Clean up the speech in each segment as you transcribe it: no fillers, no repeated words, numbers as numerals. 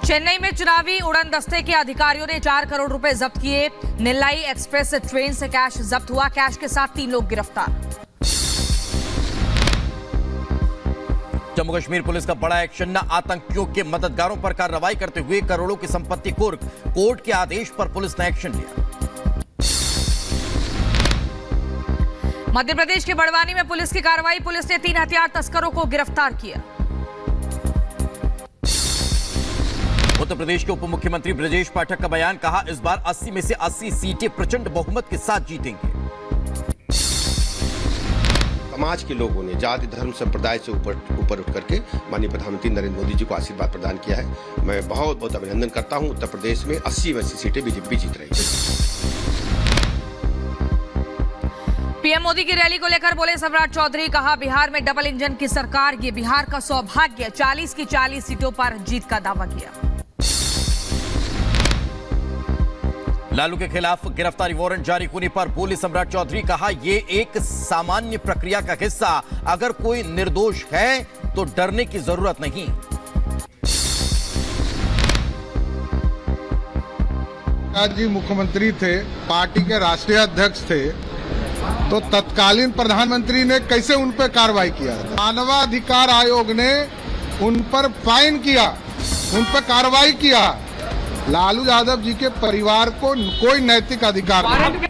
चेन्नई में चुनावी उड़न दस्ते के अधिकारियों ने 4 करोड़ रुपए जब्त किए। नेल्लाई एक्सप्रेस ट्रेन से कैश जब्त हुआ। कैश के साथ 3 लोग गिरफ्तार। जम्मू कश्मीर पुलिस का बड़ा एक्शन। आतंकियों के मददगारों पर कार्रवाई करते हुए करोड़ों की संपत्ति कुर्क। कोर्ट के आदेश पर पुलिस ने एक्शन लिया। मध्य प्रदेश के बड़वानी में पुलिस की कार्रवाई। पुलिस ने 3 हथियार तस्करों को गिरफ्तार किया। उत्तर प्रदेश के उप मुख्यमंत्री ब्रजेश पाठक का बयान। कहा, इस बार 80 में से 80 सीटें प्रचंड बहुमत के साथ जीतेंगे। समाज के लोगों ने जाति धर्म संप्रदाय से ऊपर उठ करके माननीय प्रधानमंत्री नरेंद्र मोदी जी को आशीर्वाद प्रदान किया है। मैं बहुत बहुत अभिनंदन करता हूं। उत्तर प्रदेश में 80 में 80 सीटें बीजेपी जीत रही है। पीएम मोदी की रैली को लेकर बोले सम्राट चौधरी। कहा, बिहार में डबल इंजन की सरकार, ये बिहार का सौभाग्य। 40 की 40 सीटों पर जीत का दावा किया। लालू के खिलाफ गिरफ्तारी वारंट जारी होने पर बोले सम्राट चौधरी। कहा, यह एक सामान्य प्रक्रिया का हिस्सा। अगर कोई निर्दोष है तो डरने की जरूरत नहीं। जी मुख्यमंत्री थे, पार्टी के राष्ट्रीय अध्यक्ष थे, तो तत्कालीन प्रधानमंत्री ने कैसे उन पर कार्रवाई किया? मानवाधिकार आयोग ने उन पर फाइन किया, उन पर कार्रवाई किया। लालू यादव जी के परिवार को कोई नैतिक अधिकार नहीं।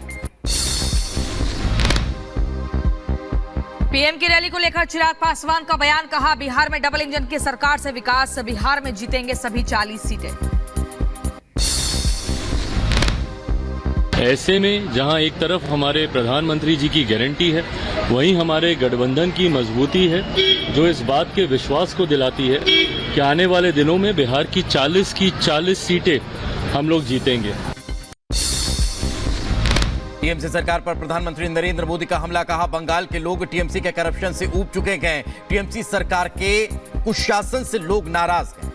पीएम की रैली को लेकर चिराग पासवान का बयान। कहा, बिहार में डबल इंजन की सरकार से विकास। बिहार में जीतेंगे सभी 40 सीटें। ऐसे में जहां एक तरफ हमारे प्रधानमंत्री जी की गारंटी है, वहीं हमारे गठबंधन की मजबूती है, जो इस बात के विश्वास को दिलाती है कि आने वाले दिनों में बिहार की 40 सीटें हम लोग जीतेंगे। टीएमसी सरकार पर प्रधानमंत्री नरेंद्र मोदी का हमला। कहा, बंगाल के लोग टीएमसी के करप्शन से ऊब चुके हैं। टीएमसी सरकार के कुशासन से लोग नाराज हैं।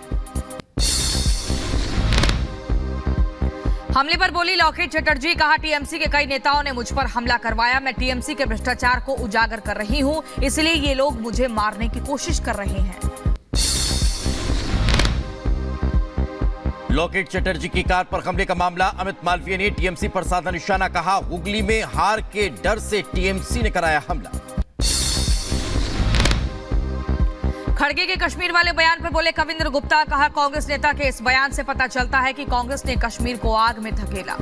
हमले पर बोली लॉकेट चटर्जी। कहा, टीएमसी के कई नेताओं ने मुझ पर हमला करवाया। मैं टीएमसी के भ्रष्टाचार को उजागर कर रही हूं, इसलिए ये लोग मुझे मारने की कोशिश कर रहे हैं। लॉकेट चटर्जी की कार पर हमले का मामला। अमित मालवीय ने टीएमसी पर साधा निशाना। कहा, हुगली में हार के डर से टीएमसी ने कराया हमला। खड़गे के कश्मीर वाले बयान पर बोले कविंद्र गुप्ता। कहा, कांग्रेस नेता के इस बयान से पता चलता है कि कांग्रेस ने कश्मीर को आग में धकेला।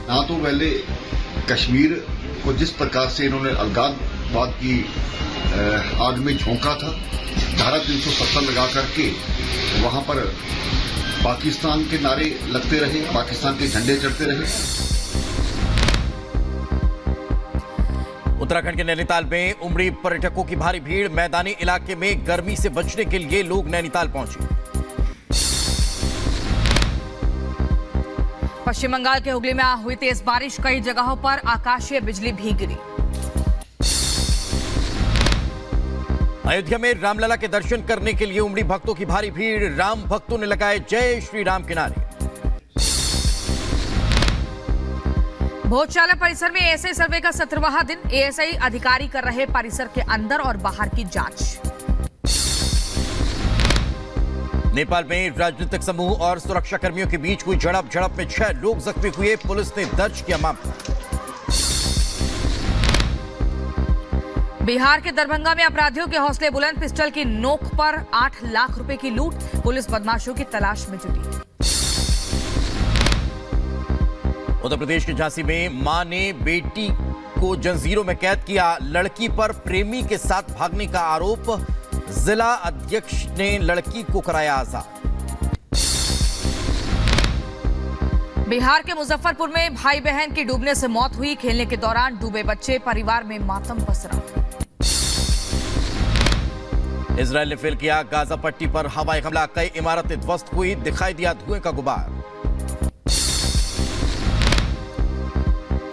ना तो पहले कश्मीर को जिस प्रकार से इन्होंने अलगाववाद की आग में झोंका था, धारा 370 लगा करके वहां पर पाकिस्तान के नारे लगते रहे, पाकिस्तान के झंडे चढ़ते रहे। उत्तराखंड के नैनीताल में उमड़ी पर्यटकों की भारी भीड़। मैदानी इलाके में गर्मी से बचने के लिए लोग नैनीताल पहुंचे। पश्चिम बंगाल के हुगली में हुई तेज बारिश। कई जगहों पर आकाशीय बिजली भी गिरी। अयोध्या में रामलला के दर्शन करने के लिए उमड़ी भक्तों की भारी भीड़। राम भक्तों ने लगाए जय श्री राम के नारे। भोजशाला परिसर में एएसआई सर्वे का 17वां दिन। एएसआई अधिकारी कर रहे परिसर के अंदर और बाहर की जांच। नेपाल में राजनीतिक समूह और सुरक्षा कर्मियों के बीच हुई झड़प में 6 लोग जख्मी हुए। पुलिस ने दर्ज किया मामला। बिहार के दरभंगा में अपराधियों के हौसले बुलंद। पिस्टल की नोक पर 8 लाख रुपए की लूट। पुलिस बदमाशों की तलाश में जुटी। उत्तर प्रदेश के झांसी में मां ने बेटी को जंजीरों में कैद किया। लड़की पर प्रेमी के साथ भागने का आरोप। जिला अध्यक्ष ने लड़की को कराया आजाद। बिहार के मुजफ्फरपुर में भाई बहन की डूबने से मौत हुई। खेलने के दौरान डूबे बच्चे। परिवार में मातम पसरा। इजरायल ने फिर किया गाजा पट्टी पर हवाई हमला। कई इमारतें ध्वस्त हुई। दिखाई दिया धुएं का गुबार।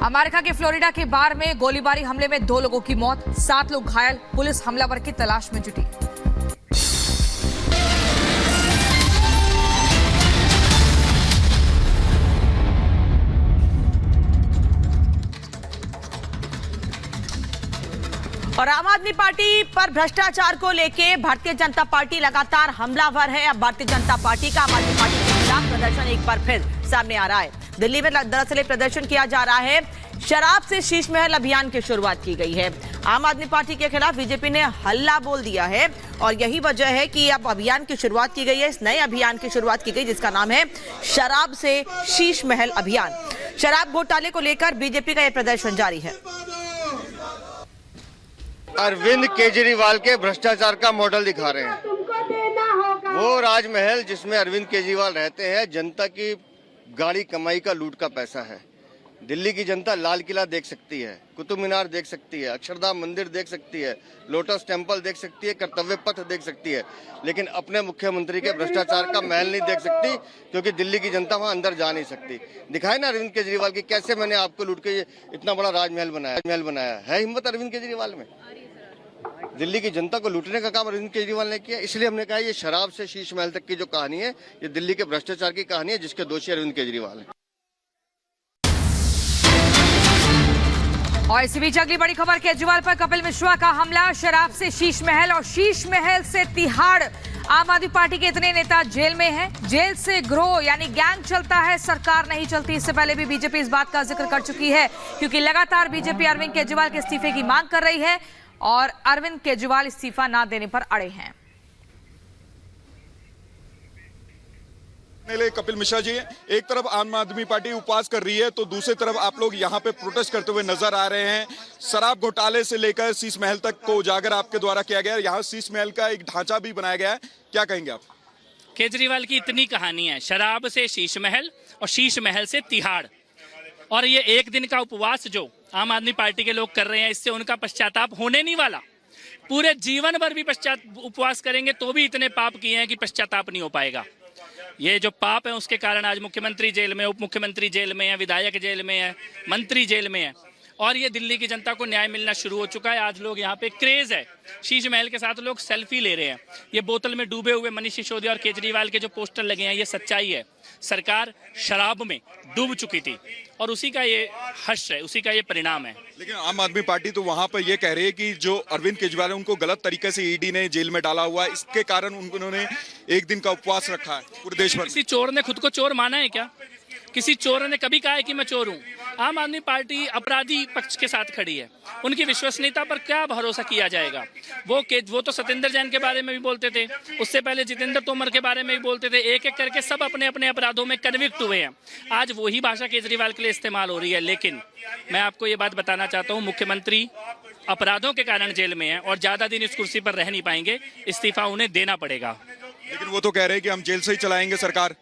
अमेरिका के फ्लोरिडा के बार में गोलीबारी हमले में 2 लोगों की मौत। 7 लोग घायल। पुलिस हमलावर की तलाश में जुटी। और आम आदमी पार्टी पर भ्रष्टाचार को लेके भारतीय जनता पार्टी लगातार हमलावर है। अब भारतीय जनता पार्टी का आम आदमी पार्टी के खिलाफ प्रदर्शन एक बार फिर सामने आ रहा है। दिल्ली में दरअसल प्रदर्शन किया जा रहा है। शराब से शीश महल अभियान की शुरुआत की गई है। आम आदमी पार्टी के खिलाफ बीजेपी ने हल्ला बोल दिया है और यही वजह है कि अब अभियान की शुरुआत की गई है। इस नए अभियान की शुरुआत की गई जिसका नाम है शराब से शीश महल अभियान। शराब घोटाले को लेकर बीजेपी का यह प्रदर्शन जारी है। अरविंद केजरीवाल के भ्रष्टाचार का मॉडल दिखा रहे हैं। वो राजमहल जिसमें अरविंद केजरीवाल रहते हैं, जनता की गाड़ी कमाई का लूट का पैसा है। दिल्ली की जनता लाल किला देख सकती है, कुतुब मीनार देख सकती है, अक्षरधाम मंदिर देख सकती है, लोटस टेम्पल देख सकती है, कर्तव्य पथ देख सकती है, लेकिन अपने मुख्यमंत्री के भ्रष्टाचार का महल नहीं देख सकती, क्योंकि दिल्ली की जनता वहां अंदर जा नहीं सकती। दिखाए ना अरविंद केजरीवाल की कैसे मैंने आपको लूट के इतना बड़ा राजमहल बनाया है। हिम्मत अरविंद केजरीवाल में? दिल्ली की जनता को लूटने का काम अरविंद केजरीवाल ने किया। इसलिए हमने कहा ये शराब से शीश महल तक की जो कहानी है, ये दिल्ली के भ्रष्टाचार की कहानी है, जिसके दोषी अरविंद केजरीवाल है। और इसी बीच अगली बड़ी खबर, केजरीवाल पर कपिल मिश्रा का हमला। शराब से शीश महल और शीश महल से तिहाड़। आम आदमी पार्टी के इतने नेता जेल में हैं। जेल से गिरोह यानी गैंग चलता है, सरकार नहीं चलती। इससे पहले भी बीजेपी इस बात का जिक्र कर चुकी है, क्योंकि लगातार बीजेपी अरविंद केजरीवाल के इस्तीफे की मांग कर रही है और अरविंद केजरीवाल इस्तीफा ना देने पर अड़े हैं। कपिल मिश्रा जी, एक तरफ आम आदमी पार्टी उपवास कर रही है तो दूसरी तरफ आप लोग यहाँ पे प्रोटेस्ट करते हुए नजर आ रहे हैं। शराब घोटाले से लेकर शीश महल तक को उजागर आपके द्वारा किया गया है। यहाँ शीश महल का एक ढांचा भी बनाया गया है, क्या कहेंगे आप? केजरीवाल की इतनी कहानी है, शराब से शीश महल और शीश महल से तिहाड़। और ये एक दिन का उपवास जो आम आदमी पार्टी के लोग कर रहे हैं, इससे उनका पश्चाताप होने नहीं वाला। पूरे जीवन भर भी उपवास करेंगे तो भी इतने पाप किए हैं कि पश्चाताप नहीं हो पाएगा। ये जो पाप है उसके कारण आज मुख्यमंत्री जेल में, उप मुख्यमंत्री जेल में है, विधायक जेल में है, मंत्री जेल में है और ये दिल्ली की जनता को न्याय मिलना शुरू हो चुका है। आज लोग यहाँ पे क्रेज है, शीश महल के साथ लोग सेल्फी ले रहे हैं। ये बोतल में डूबे हुए मनीष सिसोदिया और केजरीवाल के जो पोस्टर लगे हैं, ये सच्चाई है। सरकार शराब में डूब चुकी थी और उसी का ये हर्ष है, उसी का ये परिणाम है। लेकिन आम आदमी पार्टी तो वहां पर ये कह रही है कि जो अरविंद केजरीवाल है उनको गलत तरीके से ईडी ने जेल में डाला हुआ है, इसके कारण उन्होंने एक दिन का उपवास रखा है पूरे देश भर। किसी चोर ने खुद को चोर माना है क्या? किसी चोर ने कभी कहा है कि मैं चोर हूं? आम आदमी पार्टी अपराधी पक्ष के साथ खड़ी है। उनकी विश्वसनीयता पर क्या भरोसा किया जाएगा? वो तो सत्येंद्र जैन के बारे में भी बोलते थे, उससे पहले जितेंद्र तोमर के बारे में भी बोलते थे। एक एक करके सब अपने अपने अपराधों में कन्विक्ट हुए हैं। आज वही भाषा केजरीवाल के लिए इस्तेमाल हो रही है। लेकिन मैं आपको ये बात बताना चाहता हूँ, मुख्यमंत्री अपराधों के कारण जेल में है और ज्यादा दिन इस कुर्सी पर रह नहीं पाएंगे। इस्तीफा उन्हें देना पड़ेगा। लेकिन वो तो कह रहे हैं कि हम जेल से ही चलाएंगे सरकार।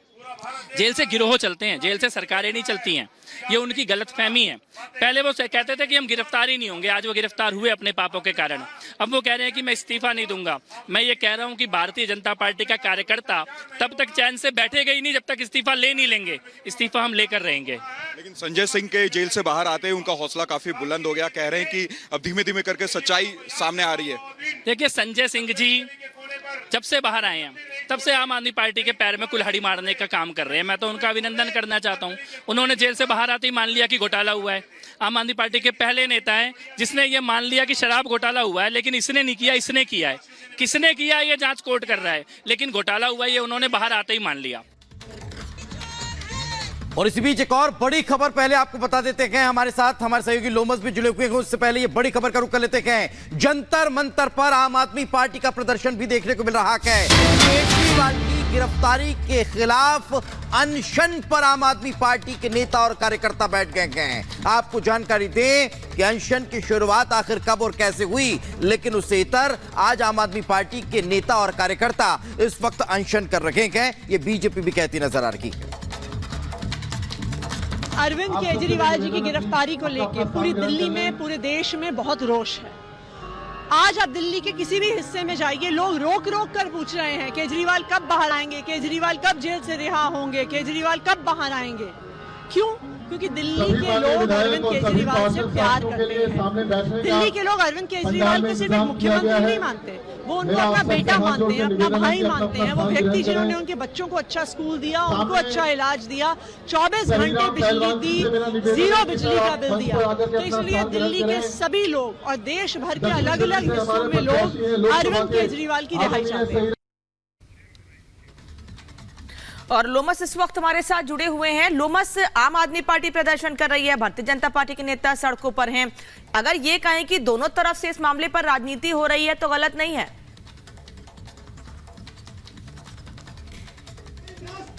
जेल से गिरोह चलते हैं, जेल से सरकारें नहीं चलती हैं। ये उनकी गलतफहमी है। पहले वो कहते थे कि हम गिरफ्तार ही नहीं होंगे, आज वो गिरफ्तार हुए अपने पापों के कारण। अब वो कह रहे हैं कि मैं इस्तीफा नहीं दूंगा। मैं ये कह रहा हूं कि भारतीय जनता पार्टी का कार्यकर्ता तब तक चैन से बैठेगा ही नहीं जब तक इस्तीफा ले नहीं लेंगे। इस्तीफा हम लेकर रहेंगे। लेकिन संजय सिंह के जेल से बाहर आते ही उनका हौसला काफी बुलंद हो गया। कह रहे हैं कि अब धीमे धीमे करके सच्चाई सामने आ रही है। देखिए, संजय सिंह जी जब से बाहर आए हैं तब से आम आदमी पार्टी के पैर में कुल्हाड़ी मारने का काम कर रहे हैं। मैं तो उनका अभिनंदन करना चाहता हूं। उन्होंने जेल से बाहर आते ही मान लिया कि घोटाला हुआ है। आम आदमी पार्टी के पहले नेता हैं जिसने ये मान लिया कि शराब घोटाला हुआ है, लेकिन इसने नहीं किया, इसने किया है। किसने किया ये जांच कोर्ट कर रहा है, लेकिन घोटाला हुआ ये उन्होंने बाहर आते ही मान लिया। और इसी बीच एक और बड़ी खबर पहले आपको बता देते हैं। हमारे साथ हमारे सहयोगी लोमस भी जुड़े हुए हैं। उससे पहले ये बड़ी खबर का रुख कर लेते हैं। जंतर मंतर पर आम आदमी पार्टी का प्रदर्शन भी देखने को मिल रहा है। केजरीवाल की गिरफ्तारी के खिलाफ अनशन पर आम आदमी पार्टी के नेता और कार्यकर्ता बैठ गए हैं। आपको जानकारी दें कि अनशन की शुरुआत आखिर कब और कैसे हुई, लेकिन उससे इतर आज आम आदमी पार्टी के नेता और कार्यकर्ता इस वक्त अनशन कर रहे हैं। ये बीजेपी भी कहती नजर आ रही है। अरविंद केजरीवाल जी की गिरफ्तारी को लेकर पूरी दिल्ली में, पूरे देश में बहुत रोष है। आज आप दिल्ली के किसी भी हिस्से में जाइए, लोग रोक रोक कर पूछ रहे हैं केजरीवाल कब बाहर आएंगे, केजरीवाल कब जेल से रिहा होंगे, केजरीवाल कब बाहर आएंगे। क्यों? क्योंकि दिल्ली के लोग अरविंद केजरीवाल से प्यार करते हैं। दिल्ली के लोग अरविंद केजरीवाल को सिर्फ एक मुख्यमंत्री नहीं मानते, वो उनको अपना बेटा मानते हैं, अपना भाई मानते हैं। वो व्यक्ति जिन्होंने उनके बच्चों को अच्छा स्कूल दिया, उनको अच्छा इलाज दिया, 24 घंटे बिजली दी, 0 बिजली का बिल दिया। तो इसलिए दिल्ली के सभी लोग और देश भर के अलग अलग हिस्सों में लोग अरविंद केजरीवाल की रिहाई चाहते हैं। और लोमस इस वक्त हमारे साथ जुड़े हुए हैं। लोमस, आम आदमी पार्टी प्रदर्शन कर रही है, भारतीय जनता पार्टी के नेता सड़कों पर हैं। अगर ये कहें कि दोनों तरफ से इस मामले पर राजनीति हो रही है तो गलत नहीं है?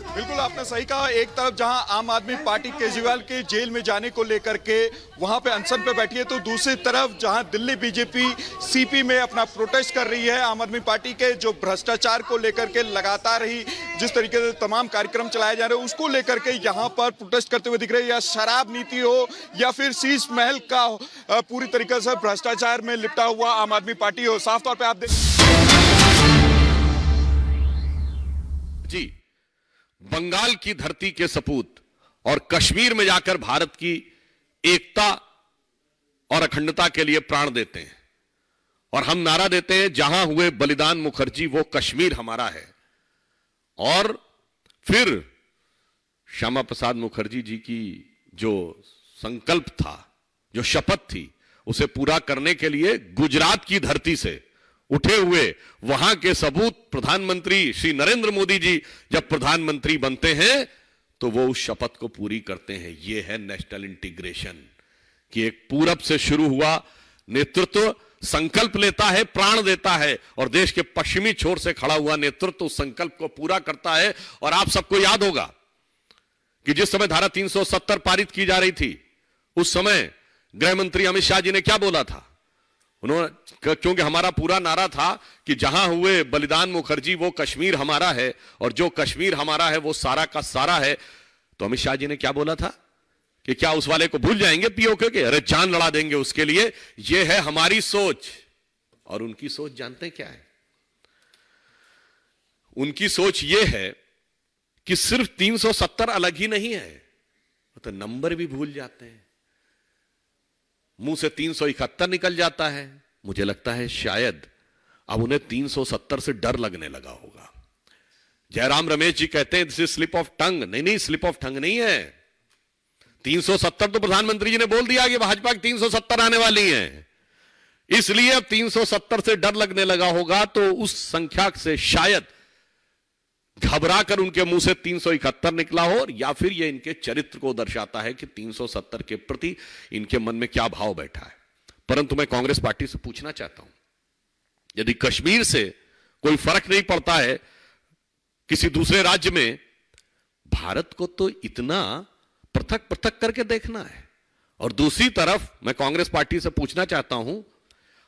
बिल्कुल आपने सही कहा। एक तरफ जहां आम आदमी पार्टी केजरीवाल के जेल में जाने को लेकर के वहां पे अनशन पे बैठी है, तो दूसरी तरफ जहां दिल्ली बीजेपी सीपी में अपना प्रोटेस्ट कर रही है, आम आदमी पार्टी के जो भ्रष्टाचार को लेकर के लगातार ही जिस तरीके से तमाम कार्यक्रम चलाए जा रहे हैं उसको लेकर के यहां पर प्रोटेस्ट करते हुए दिख रहे हैं। या शराब नीति हो या फिर शीश महल का पूरी तरीके से भ्रष्टाचार में लिपटा हुआ आम आदमी पार्टी हो, साफ तौर पर आप जी बंगाल की धरती के सपूत और कश्मीर में जाकर भारत की एकता और अखंडता के लिए प्राण देते हैं। और हम नारा देते हैं, जहां हुए बलिदान मुखर्जी वो कश्मीर हमारा है। और फिर श्यामा प्रसाद मुखर्जी जी की जो संकल्प था, जो शपथ थी, उसे पूरा करने के लिए गुजरात की धरती से उठे हुए वहां के सबूत प्रधानमंत्री श्री नरेंद्र मोदी जी जब प्रधानमंत्री बनते हैं तो वो उस शपथ को पूरी करते हैं। ये है नेशनल इंटीग्रेशन, कि एक पूरब से शुरू हुआ नेतृत्व संकल्प लेता है, प्राण देता है, और देश के पश्चिमी छोर से खड़ा हुआ नेतृत्व उस संकल्प को पूरा करता है। और आप सबको याद होगा कि जिस समय धारा 370 पारित की जा रही थी, उस समय गृह मंत्री अमित शाह जी ने क्या बोला था? उन्होंने, क्योंकि हमारा पूरा नारा था कि जहां हुए बलिदान मुखर्जी वो कश्मीर हमारा है, और जो कश्मीर हमारा है वो सारा का सारा है। तो अमित शाह जी ने क्या बोला था कि क्या उस वाले को भूल जाएंगे पीओके के? अरे जान लड़ा देंगे उसके लिए। ये है हमारी सोच। और उनकी सोच जानते क्या है? उनकी सोच ये है कि सिर्फ 370 अलग ही नहीं है, तो नंबर भी भूल जाते हैं। मुंह से 371 निकल जाता है। मुझे लगता है शायद अब उन्हें 370 से डर लगने लगा होगा। जयराम रमेश जी कहते हैं this is slip of tongue. नहीं, स्लिप ऑफ टंग नहीं है। 370 तो प्रधानमंत्री जी ने बोल दिया कि भाजपा की 370 आने वाली है, इसलिए अब 370 से डर लगने लगा होगा। तो उस संख्या से शायद घबरा कर उनके मुंह से 371 निकला हो, या फिर यह इनके चरित्र को दर्शाता है कि 370 के प्रति इनके मन में क्या भाव बैठा है। परंतु मैं कांग्रेस पार्टी से पूछना चाहता हूं, यदि कश्मीर से कोई फर्क नहीं पड़ता है किसी दूसरे राज्य में, भारत को तो इतना पृथक पृथक करके देखना है। और दूसरी तरफ मैं कांग्रेस पार्टी से पूछना चाहता हूं,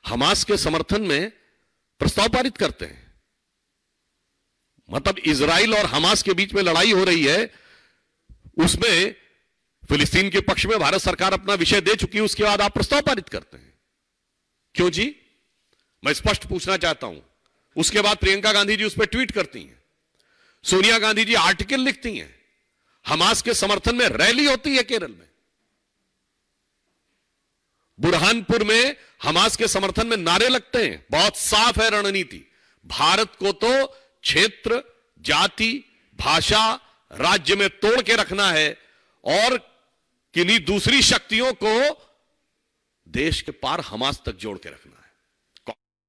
हमास के समर्थन में प्रस्ताव पारित करते हैं, मतलब इजराइल और हमास के बीच में लड़ाई हो रही है, उसमें फिलिस्तीन के पक्ष में भारत सरकार अपना विषय दे चुकी है, उसके बाद आप प्रस्ताव पारित करते हैं। क्यों जी? मैं स्पष्ट पूछना चाहता हूं। उसके बाद प्रियंका गांधी जी उस पर ट्वीट करती हैं, सोनिया गांधी जी आर्टिकल लिखती हैं, हमास के समर्थन में रैली होती है केरल में, बुरहानपुर में हमास के समर्थन में नारे लगते हैं। बहुत साफ है रणनीति। भारत को तो क्षेत्र, जाति, भाषा, राज्य में तोड़ के रखना है और किन्हीं दूसरी शक्तियों को देश के पार हमास तक जोड़ के रखना है।